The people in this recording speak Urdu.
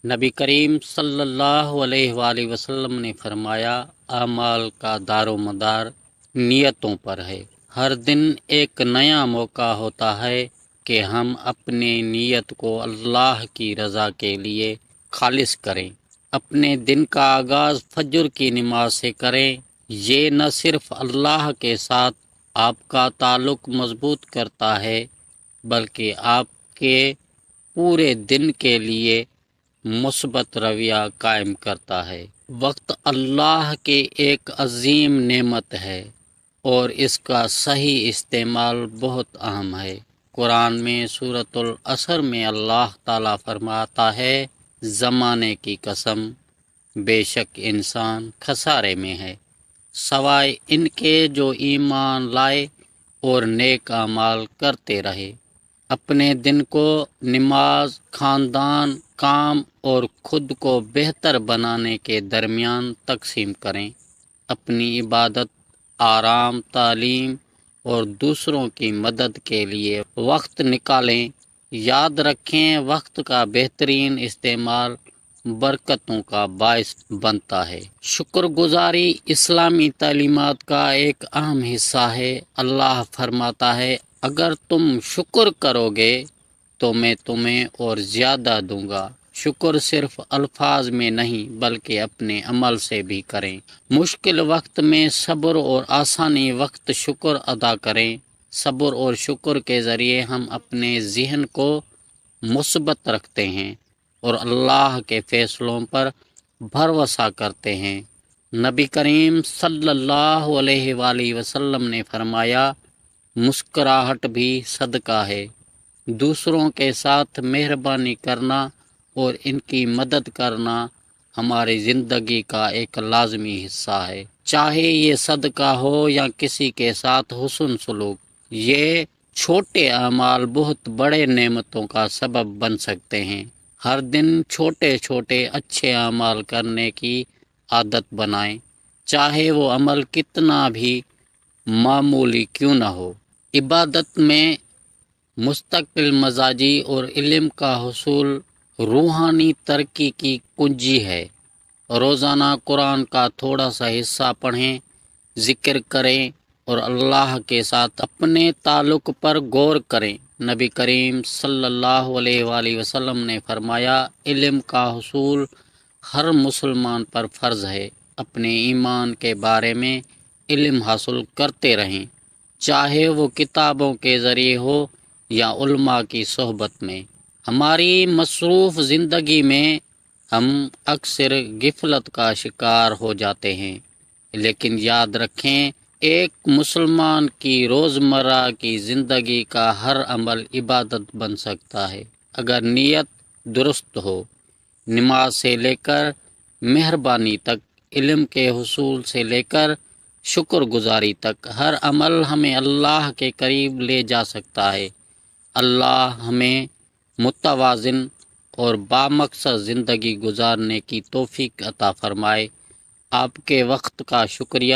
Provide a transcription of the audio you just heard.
نبی کریم صلی اللہ علیہ وآلہ وسلم نے فرمایا، اعمال کا دار و مدار نیتوں پر ہے۔ ہر دن ایک نیا موقع ہوتا ہے کہ ہم اپنے نیت کو اللہ کی رضا کے لیے خالص کریں۔ اپنے دن کا آغاز فجر کی نماز سے کریں۔ یہ نہ صرف اللہ کے ساتھ آپ کا تعلق مضبوط کرتا ہے بلکہ آپ کے پورے دن کے لیے مثبت رویہ قائم کرتا ہے۔ وقت اللہ کی ایک عظیم نعمت ہے اور اس کا صحیح استعمال بہت اہم ہے۔ قرآن میں سورۃ العصر میں اللہ تعالیٰ فرماتا ہے، زمانے کی قسم، بے شک انسان خسارے میں ہے، سوائے ان کے جو ایمان لائے اور نیک اعمال کرتے رہے۔ اپنے دن کو نماز، خاندان، کام اور خود کو بہتر بنانے کے درمیان تقسیم کریں۔ اپنی عبادت، آرام، تعلیم اور دوسروں کی مدد کے لیے وقت نکالیں۔ یاد رکھیں، وقت کا بہترین استعمال برکتوں کا باعث بنتا ہے۔ شکر گزاری اسلامی تعلیمات کا ایک اہم حصہ ہے۔ اللہ فرماتا ہے، اگر تم شکر کرو گے تو میں تمہیں اور زیادہ دوں گا۔ شکر صرف الفاظ میں نہیں بلکہ اپنے عمل سے بھی کریں۔ مشکل وقت میں صبر اور آسانی وقت شکر ادا کریں۔ صبر اور شکر کے ذریعے ہم اپنے ذہن کو مثبت رکھتے ہیں اور اللہ کے فیصلوں پر بھروسہ کرتے ہیں۔ نبی کریم صلی اللہ علیہ وآلہ وسلم نے فرمایا، مسکراہٹ بھی صدقہ ہے۔ دوسروں کے ساتھ مہربانی کرنا اور ان کی مدد کرنا ہماری زندگی کا ایک لازمی حصہ ہے، چاہے یہ صدقہ ہو یا کسی کے ساتھ حسن سلوک۔ یہ چھوٹے اعمال بہت بڑے نعمتوں کا سبب بن سکتے ہیں۔ ہر دن چھوٹے چھوٹے اچھے اعمال کرنے کی عادت بنائیں، چاہے وہ عمل کتنا بھی معمولی کیوں نہ ہو۔ عبادت میں مستقل مزاجی اور علم کا حصول روحانی ترقی کی کنجی ہے۔ روزانہ قرآن کا تھوڑا سا حصہ پڑھیں، ذکر کریں اور اللہ کے ساتھ اپنے تعلق پر غور کریں۔ نبی کریم صلی اللہ علیہ وآلہ وسلم نے فرمایا، علم کا حصول ہر مسلمان پر فرض ہے۔ اپنے ایمان کے بارے میں علم حاصل کرتے رہیں، چاہے وہ کتابوں کے ذریعے ہو یا علماء کی صحبت میں۔ ہماری مصروف زندگی میں ہم اکثر غفلت کا شکار ہو جاتے ہیں، لیکن یاد رکھیں، ایک مسلمان کی روزمرہ کی زندگی کا ہر عمل عبادت بن سکتا ہے اگر نیت درست ہو۔ نماز سے لے کر مہربانی تک، علم کے حصول سے لے کر شکر گزاری تک، ہر عمل ہمیں اللہ کے قریب لے جا سکتا ہے۔ اللہ ہمیں متوازن اور بامقصد زندگی گزارنے کی توفیق عطا فرمائے۔ آپ کے وقت کا شکریہ۔